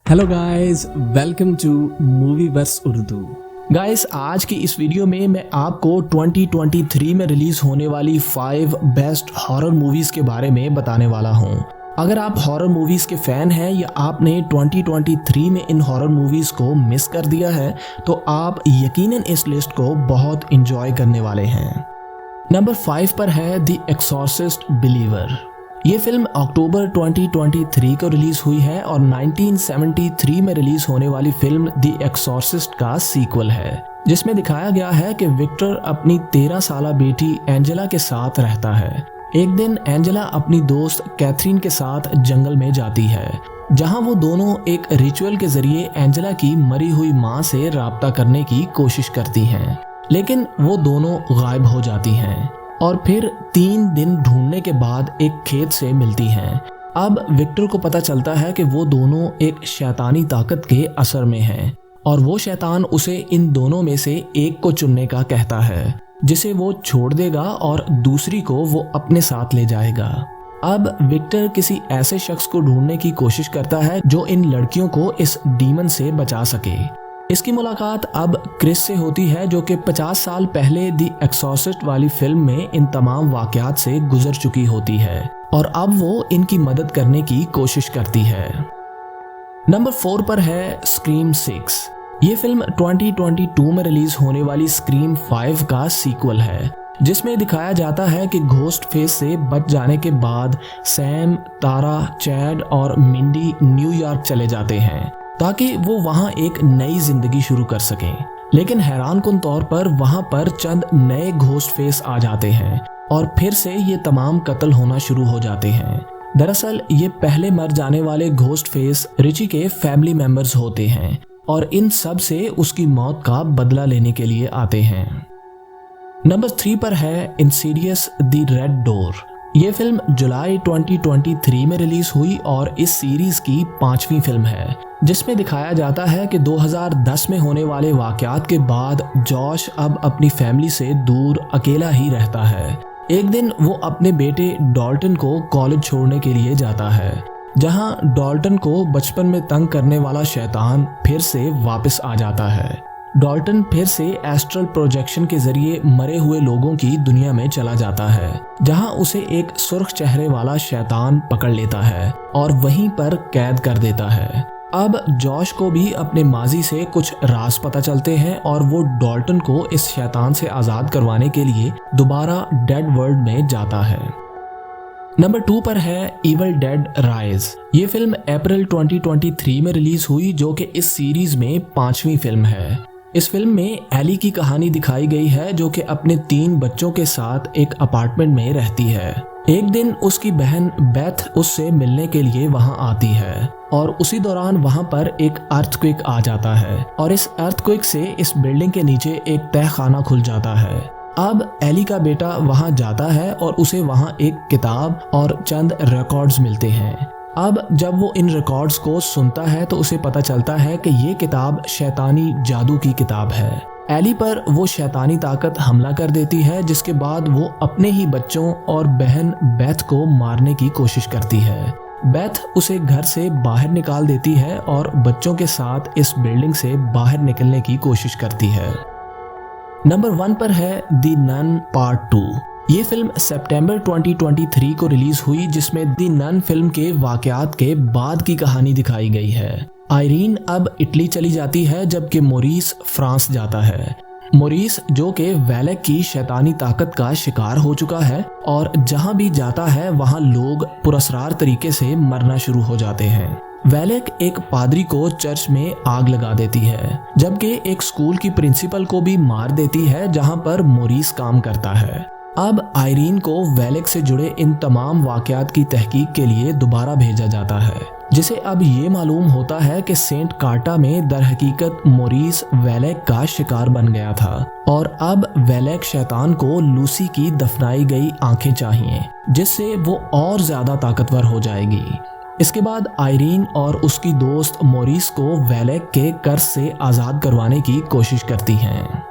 Hello guys, welcome to movie verse Urdu. Guys, आज की इस वीडियो में मैं आपको 2023 में रिलीज होने वाली 5 बेस्ट हॉरर मूवीज के बारे में बताने वाला हूं। अगर आप हॉरर मूवीज के फैन हैं या आपने 2023 में इन हॉरर मूवीज को मिस कर दिया है तो आप यकीनन इस लिस्ट को बहुत एंजॉय करने वाले हैं। नंबर 5 पर है द एक्सॉर्सिस्ट बिलीवर। ये फिल्म अक्टूबर 2023 को रिलीज हुई है और 1973 में रिलीज होने वाली फिल्म द एक्सॉर्सिस्ट का सीक्वल है, जिसमें दिखाया गया है कि विक्टर अपनी 13 साला बेटी एंजेला के साथ रहता है। एक दिन एंजेला अपनी दोस्त कैथरीन के साथ जंगल में जाती है, जहां वो दोनों एक रिचुअल के जरिए एंजेला की मरी हुई मां से राब्ता करने की कोशिश करती हैं, लेकिन वो दोनों गायब हो जाती हैं और फिर 3 दिन ढूंढने के बाद एक खेत से मिलती हैं। अब विक्टर को पता चलता है कि वो दोनों एक शैतानी ताकत के असर में हैं और वो शैतान उसे इन दोनों में से एक को चुनने का कहता है, जिसे वो छोड़ देगा और दूसरी को वो अपने साथ ले जाएगा। अब विक्टर किसी ऐसे शख्स को ढूंढने की कोशिश करता है जो इन लड़कियों को इस डीमन से बचा सके। इसकी मुलाकात अब क्रिस से होती है, जो कि 50 साल पहले द एक्सॉर्सिस्ट वाली फिल्म में इन तमाम वाकयात से गुजर चुकी होती है और अब वो इनकी मदद करने की कोशिश करती है। नंबर 4 पर है स्क्रीम 6। ये फिल्म 2022 में रिलीज होने वाली स्क्रीम 5 का सीक्वल है, जिसमें दिखाया जाता है कि घोस्ट फेस से बच जाने के बाद सैम, तारा, चैड और मिंडी न्यूयॉर्क चले जाते हैं ताकि वो वहां एक नई जिंदगी शुरू कर सकें। लेकिन हैरानकुन तौर पर वहां पर चंद नए घोस्ट फेस आ जाते हैं और फिर से ये तमाम कत्ल होना शुरू हो जाते हैं। दरअसल ये पहले मर जाने वाले घोस्ट फेस रिची के फैमिली मेंबर्स होते हैं और इन सब से उसकी मौत का बदला लेने के लिए आते हैं। नंबर 3 पर है इंसीडियस द रेड डोर। ये फिल्म जुलाई 2023 में रिलीज हुई और इस सीरीज की 5वीं फिल्म है, जिसमें दिखाया जाता है कि 2010 में होने वाले वाकयात के बाद जॉश अब अपनी फैमिली से दूर अकेला ही रहता है। एक दिन वो अपने बेटे डॉल्टन को कॉलेज छोड़ने के लिए जाता है, जहां डॉल्टन को बचपन में तंग करने वाला शैतान फिर से वापस आ जाता है। डॉल्टन फिर से एस्ट्रल प्रोजेक्शन के जरिए मरे हुए लोगों की दुनिया में चला जाता है, जहां उसे एक सुर्ख चेहरे वाला शैतान पकड़ लेता है और वहीं पर कैद कर देता है। अब जॉश को भी अपने माजी से कुछ राज पता चलते हैं और वो डॉल्टन को इस शैतान से आजाद करवाने के लिए दोबारा डेड वर्ल्ड में जाता है। नंबर 2 पर है इविल डेड राइज। ये फिल्म अप्रैल 2023 में रिलीज हुई, जो कि इस सीरीज में 5वीं फिल्म है। इस फिल्म में एली की कहानी दिखाई गई है, जो कि अपने 3 बच्चों के साथ एक अपार्टमेंट में रहती है। एक दिन उसकी बहन बेथ उससे मिलने के लिए वहां आती है और उसी दौरान वहां पर एक अर्थक्वेक आ जाता है और इस अर्थक्वेक से इस बिल्डिंग के नीचे एक तहखाना खुल जाता है। अब एली का बेटा वहां जाता है और उसे वहां एक किताब और चंद रिकॉर्ड्स मिलते हैं। अब जब वो इन रिकॉर्ड्स को सुनता है तो उसे पता चलता है कि ये किताब शैतानी जादू की किताब है। एली पर वो शैतानी ताकत हमला कर देती है, जिसके बाद वो अपने ही बच्चों और बहन बेथ को मारने की कोशिश करती है। बेथ उसे घर से बाहर निकाल देती है और बच्चों के साथ इस बिल्डिंग से बाहर निकलने की कोशिश करती है। नंबर 1 पर है द नन पार्ट 2। ये फिल्म सितंबर 2023 को रिलीज हुई, जिसमें द नन फिल्म के वाकयात के बाद की कहानी दिखाई गई है। आयरीन अब इटली चली जाती है, जबकि मोरिस फ्रांस जाता है। मोरिस, जो कि वेलेक की शैतानी ताकत का शिकार हो चुका है और जहां भी जाता है वहां लोग पुरस्कार तरीके से मरना शुरू हो जाते हैं। वेलेक एक पादरी को चर्च में आग लगा देती है, जबकि एक स्कूल की प्रिंसिपल को भी मार देती है, जहां पर मोरिस काम करता है। अब आयरीन को वेलेक से जुड़े इन तमाम वाकयात की तहकीक के लिए दोबारा भेजा जाता है, जिसे अब ये मालूम होता है कि सेंट कार्टा में दर हकीकत मोरिस वेलेक का शिकार बन गया था और अब वेलेक शैतान को लूसी की दफनाई गई आंखें चाहिए, जिससे वो और ज्यादा ताकतवर हो जाएगी। इसके बाद आयरीन और उसकी दोस्त मोरिस को वेलेक के कर्ज से आजाद करवाने की कोशिश करती हैं।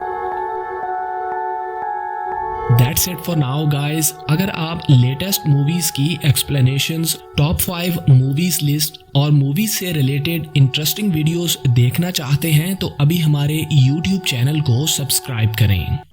That's it for now guys. अगर आप लेटेस्ट मूवीज की एक्सप्लेनेशंस, टॉप 5 मूवीज लिस्ट और मूवीज से रिलेटेड इंटरेस्टिंग वीडियोस देखना चाहते हैं तो अभी हमारे YouTube चैनल को सब्सक्राइब करें।